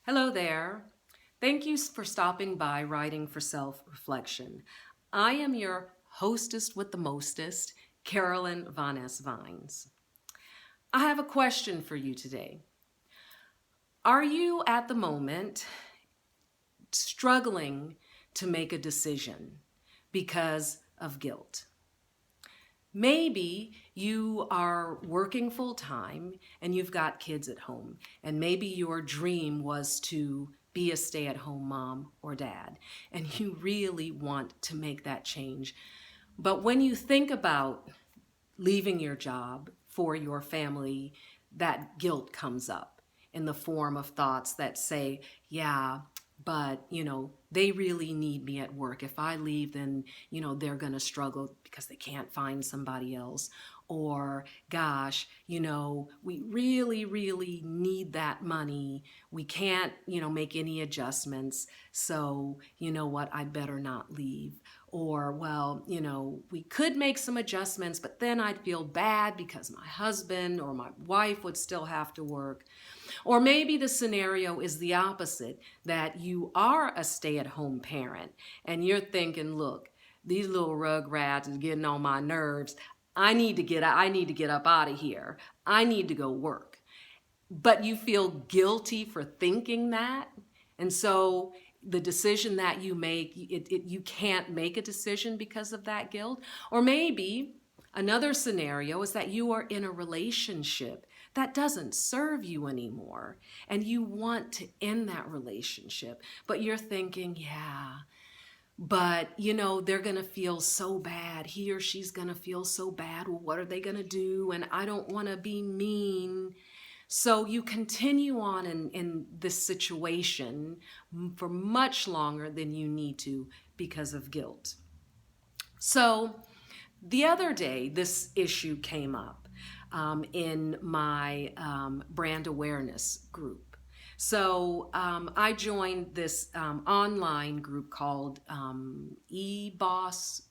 Hello there. Thank you for stopping by Writing for Self-Reflection. I am your hostess with the mostest, Carolyn Von S. Vines. I have a question for you today. Are you at the moment struggling to make a decision because of guilt? Maybe you are working full time and you've got kids at home, and maybe your dream was to be a stay-at-home mom or dad, and you really want to make that change. But when you think about leaving your job for your family, that guilt comes up in the form of thoughts that say, yeah, but they really need me at work. If I leave, then they're going to struggle because they can't find somebody else. Or gosh, we really need that money. We can't make any adjustments, so you know what, I better not leave. Or, well, we could make some adjustments, but then I'd feel bad because my husband or my wife would still have to work. Or maybe the scenario is the opposite, that you are a stay-at-home parent and you're thinking, look, these little rugrats is getting on my nerves. I need to get up out of here. I need to go work. But you feel guilty for thinking that. And so the decision that you make, you can't make a decision because of that guilt. Or maybe another scenario is that you are in a relationship that doesn't serve you anymore, and you want to end that relationship, but you're thinking, yeah, but they're gonna feel so bad. He or she's gonna feel so bad. Well, what are they gonna do? And I don't wanna be mean. So you continue on in this situation for much longer than you need to because of guilt. So the other day, this issue came up in my brand awareness group. So I joined this online group called eBoss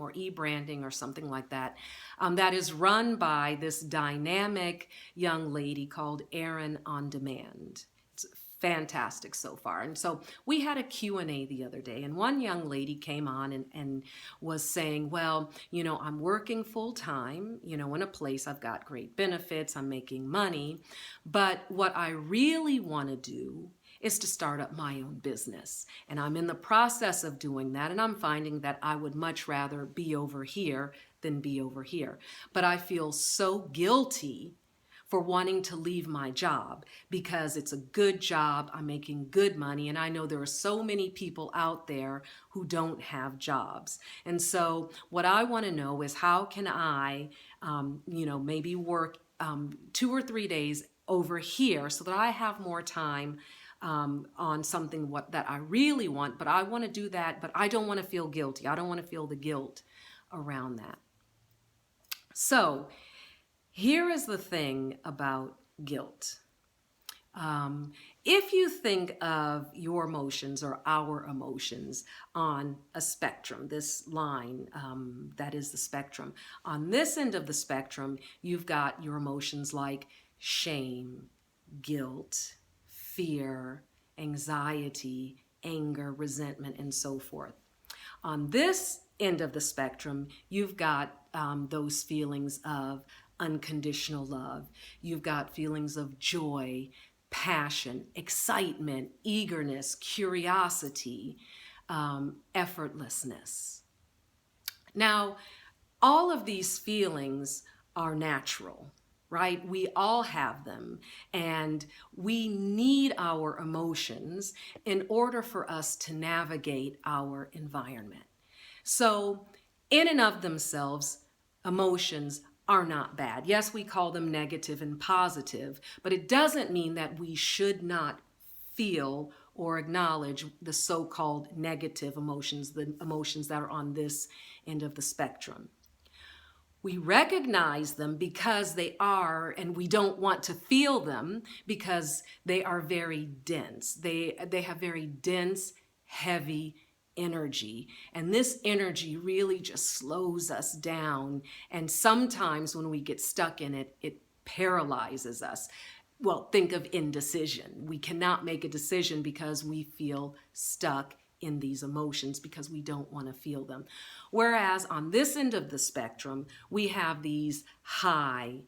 or e-branding or something like that, that is run by this dynamic young lady called Erin On Demand. It's fantastic so far. And so we had a Q&A the other day, and one young lady came on and was saying, well, I'm working full time, in a place, I've got great benefits, I'm making money, but what I really want to do is to start up my own business. And I'm in the process of doing that, and I'm finding that I would much rather be over here than be over here. But I feel so guilty for wanting to leave my job because it's a good job, I'm making good money, and I know there are so many people out there who don't have jobs. And so what I want to know is, how can I, maybe work 2 or 3 days over here so that I have more time on something that I really want, but I want to do that, but I don't want to feel guilty. I don't want to feel the guilt around that. So here is the thing about guilt. If you think of your emotions or our emotions on a spectrum, this line that is the spectrum, on this end of the spectrum, you've got your emotions like shame, guilt, fear, anxiety, anger, resentment, and so forth. On this end of the spectrum, you've got those feelings of unconditional love. You've got feelings of joy, passion, excitement, eagerness, curiosity, effortlessness. Now, all of these feelings are natural, right? We all have them, and we need our emotions in order for us to navigate our environment. So, in and of themselves, emotions are not bad. Yes, we call them negative and positive, but it doesn't mean that we should not feel or acknowledge the so-called negative emotions, the emotions that are on this end of the spectrum. We recognize them because they are, and we don't want to feel them because they are very dense. They have very dense, heavy energy. And this energy really just slows us down. And sometimes when we get stuck in it, it paralyzes us. well, think of indecision. We cannot make a decision because we feel stuck in these emotions because we don't want to feel them. Whereas on this end of the spectrum, we have these high,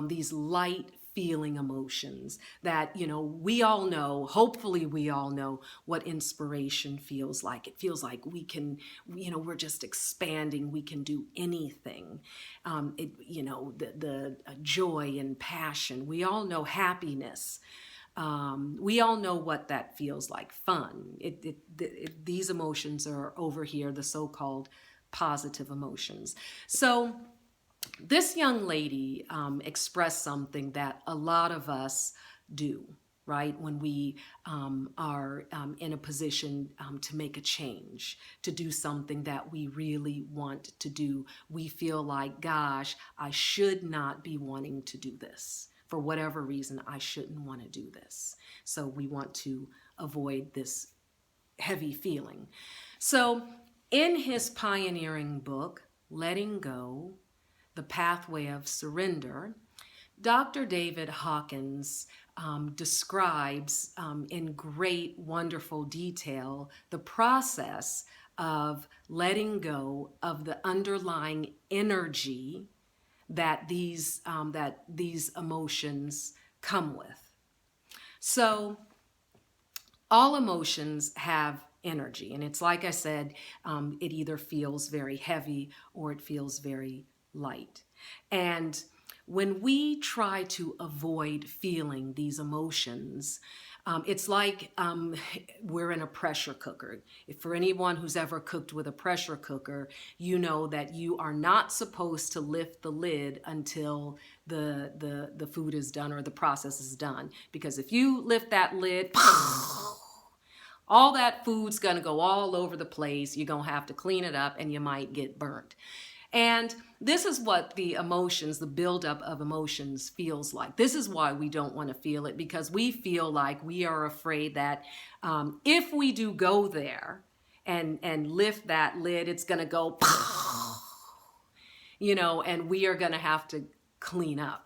these light feeling emotions that, we all know, hopefully we all know what inspiration feels like. It feels like we can, we're just expanding. We can do anything. The joy and passion. We all know happiness. We all know what that feels like. Fun. These emotions are over here, the so-called positive emotions. So this young lady expressed something that a lot of us do, right? When we are in a position to make a change, to do something that we really want to do, we feel like, gosh, I should not be wanting to do this. For whatever reason, I shouldn't want to do this. So we want to avoid this heavy feeling. So in his pioneering book, Letting Go, The Pathway of Surrender, Dr. David Hawkins describes in great, wonderful detail the process of letting go of the underlying energy that these emotions come with. So all emotions have energy, and it's like I said, it either feels very heavy or it feels very light. And when we try to avoid feeling these emotions, it's like we're in a pressure cooker. If for anyone who's ever cooked with a pressure cooker, you know that you are not supposed to lift the lid until the food is done or the process is done. Because if you lift that lid, all that food's going to go all over the place. You're going to have to clean it up and you might get burnt. And this is what the emotions, the buildup of emotions feels like. This is why we don't want to feel it, because we feel like we are afraid that if we do go there and lift that lid, it's going to go, and we are going to have to clean up.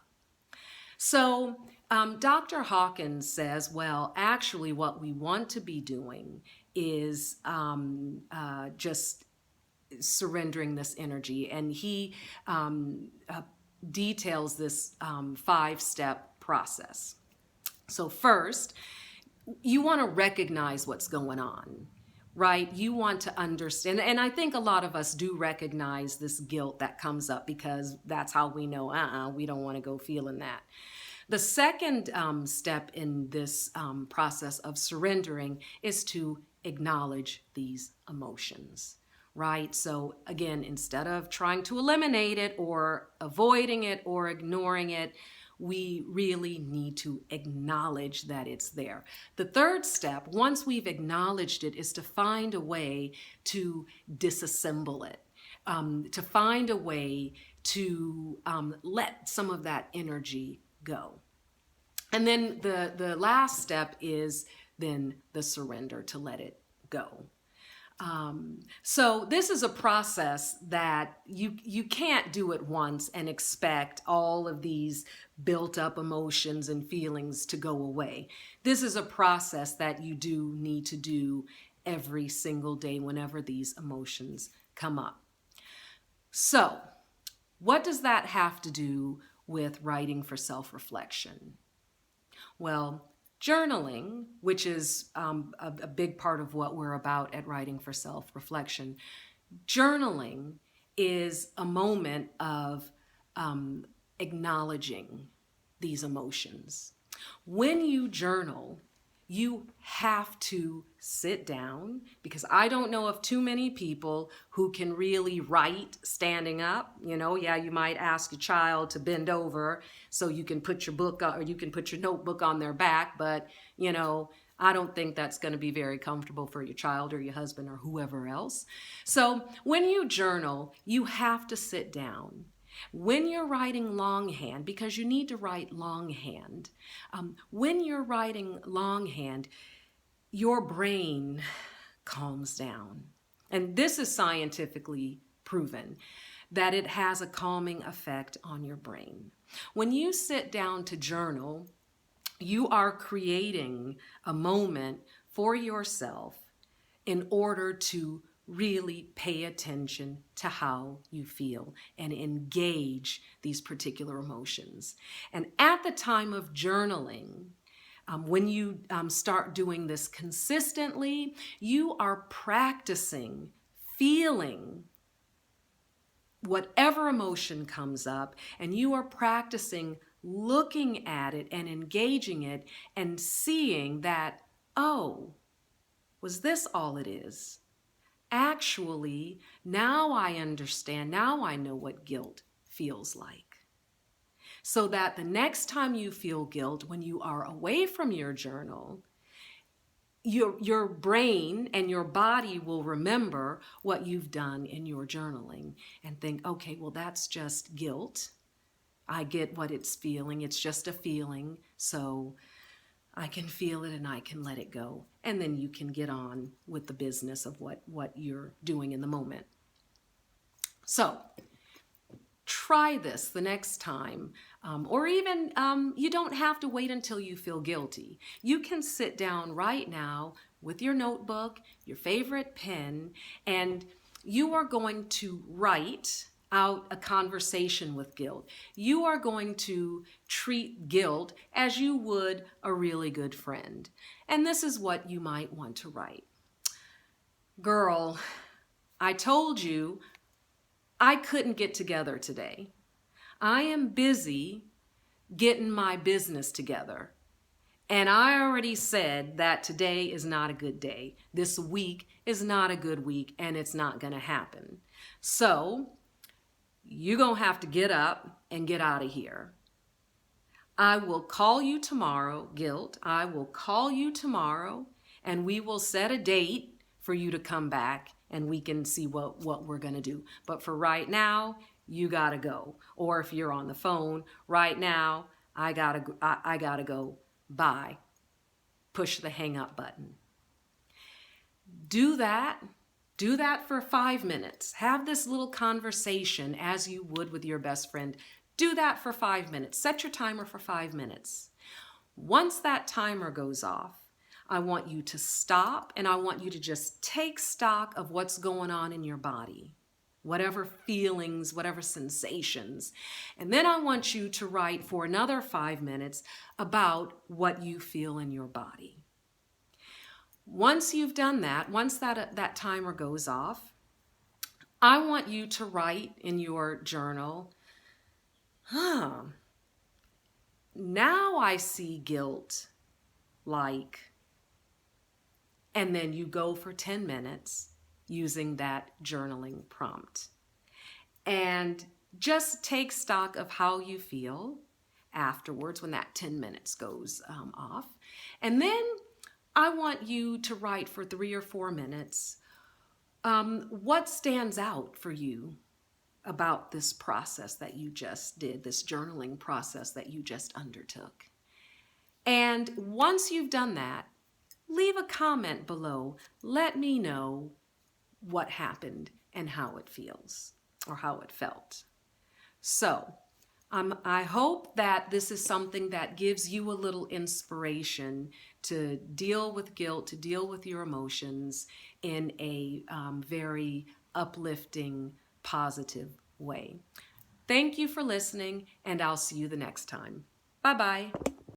So Dr. Hawkins says, well, actually what we want to be doing is just surrendering this energy. And he details this 5-step process. So first, you want to recognize what's going on, right? You want to understand. And I think a lot of us do recognize this guilt that comes up because that's how we know, we don't want to go feeling that. The second step in this process of surrendering is to acknowledge these emotions. Right? So again, instead of trying to eliminate it or avoiding it or ignoring it, we really need to acknowledge that it's there. The third step, once we've acknowledged it, is to find a way to disassemble it, to find a way to let some of that energy go. And then the last step is then the surrender, to let it go. So this is a process that you can't do it once and expect all of these built up emotions and feelings to go away. This is a process that you do need to do every single day whenever these emotions come up. So what does that have to do with writing for self-reflection? Well, journaling, which is a big part of what we're about at Writing for Self-Reflection, journaling is a moment of acknowledging these emotions. When you journal, you have to sit down, because I don't know of too many people who can really write standing up. You might ask a child to bend over so you can put your book or you can put your notebook on their back, but I don't think that's going to be very comfortable for your child or your husband or whoever else. So when you journal, you have to sit down. When you're writing longhand, because you need to write longhand, when you're writing longhand, your brain calms down. And this is scientifically proven that it has a calming effect on your brain. When you sit down to journal, You are creating a moment for yourself in order to really pay attention to how you feel and engage these particular emotions. And at the time of journaling, when you start doing this consistently, you are practicing feeling whatever emotion comes up, and you are practicing looking at it and engaging it and seeing that, oh, was this all it is? Actually, now I understand, now I know what guilt feels like. So that the next time you feel guilt, when you are away from your journal, your brain and your body will remember what you've done in your journaling and think, okay, well, that's just guilt. I get what it's feeling. It's just a feeling. So I can feel it and I can let it go. And then you can get on with the business of what you're doing in the moment. So try this the next time, or even you don't have to wait until you feel guilty. You can sit down right now with your notebook, your favorite pen, and you are going to write out a conversation with guilt. You are going to treat guilt as you would a really good friend. And this is what you might want to write. Girl, I told you I couldn't get together today. I am busy getting my business together. And I already said that today is not a good day. This week is not a good week, and it's not going to happen. So you're going to have to get up and get out of here. I will call you tomorrow, guilt. I will call you tomorrow, and we will set a date for you to come back, and we can see what we're going to do. But for right now, you got to go. Or if you're on the phone, right now, I got to go. Bye. Push the hang up button. Do that. Do that for 5 minutes. Have this little conversation as you would with your best friend. Do that for 5 minutes. Set your timer for 5 minutes. Once that timer goes off, I want you to stop, and I want you to just take stock of what's going on in your body, whatever feelings, whatever sensations. And then I want you to write for another 5 minutes about what you feel in your body. Once you've done that, once that timer goes off, I want you to write in your journal, now I see guilt like, and then you go for 10 minutes using that journaling prompt. And just take stock of how you feel afterwards when that 10 minutes goes off. And then I want you to write for 3 or 4 minutes what stands out for you about this process that you just did, this journaling process that you just undertook. And once you've done that, leave a comment below. Let me know what happened and how it feels or how it felt. So I hope that this is something that gives you a little inspiration to deal with guilt, to deal with your emotions in a very uplifting, positive way. Thank you for listening, and I'll see you the next time. Bye-bye.